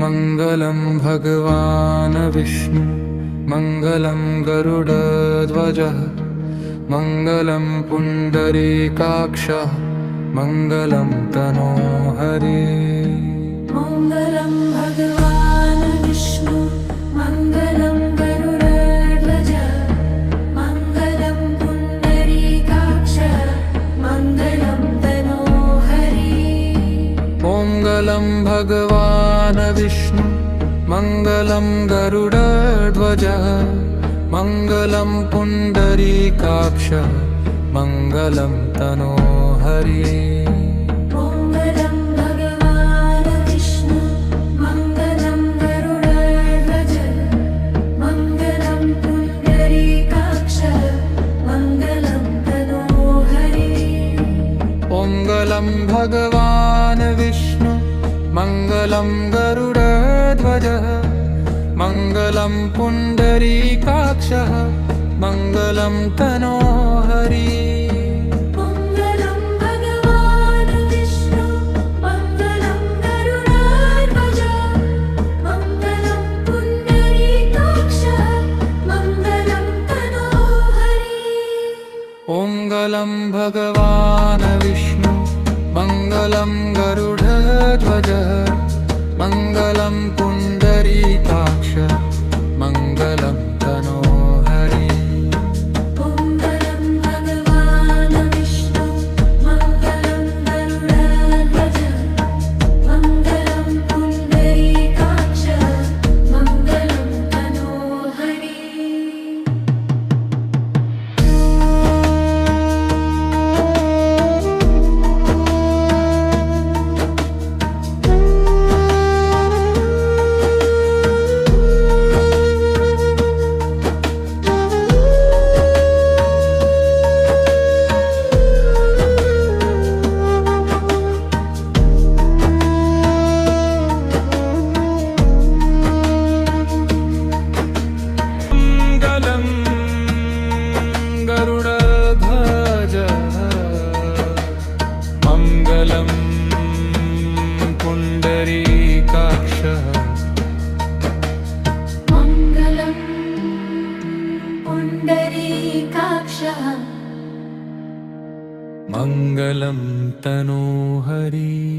मङ्गलं भगवान् विष्णु मङ्गलं गरुडध्वजः मङ्गलं पुण्डरीकाक्षः मङ्गलं तनोहरि मङ्गलं भगवान् विष्णु मङ्गलं गरुडध्वजः मङ्गलं पुण्डरीकाक्षः मङ्गलं तनोहरि मङ्गलं भगवान् विष्णु मङ्गलं गरुडध्वजः मङ्गलं पुण्डरीकाक्षः मङ्गलं तनोहरि मङ्गलं भगवान् विष्णु मङ्गलं गरुडध्वजः मङ्गलं पुण्डरीकाक्षः मङ्गलं तनोहरि मङ्गलं भगवान् विष्णु मङ्गलं गरुडध्वजः मङ्गलं पुण्डरीकाक्षः मङ्गलं तनोहरि मङ्गलं भगवान् विष्णु मङ्गलं गरुडध्वजः मङ्गलं पुण्डरीकाक्षः मङ्गलं तनोहरि मङ्गलं भगवान् विष्णु मङ्गलं गरुडध्वजः मङ्गलं पुण्डरीकाक्षः मङ्गलं तनोहरि मङ्गलं भगवान् विष्णु मङ्गलं गरुडध्वजः मङ्गलं पुण्डरीकाक्षः मङ्गलं तनोहरि मङ्गलं गरुडध्वजः मङ्गलं पुण्डरीकाक्षः मङ्गलं पुण्डरीकाक्षः मङ्गलं तनोहरि।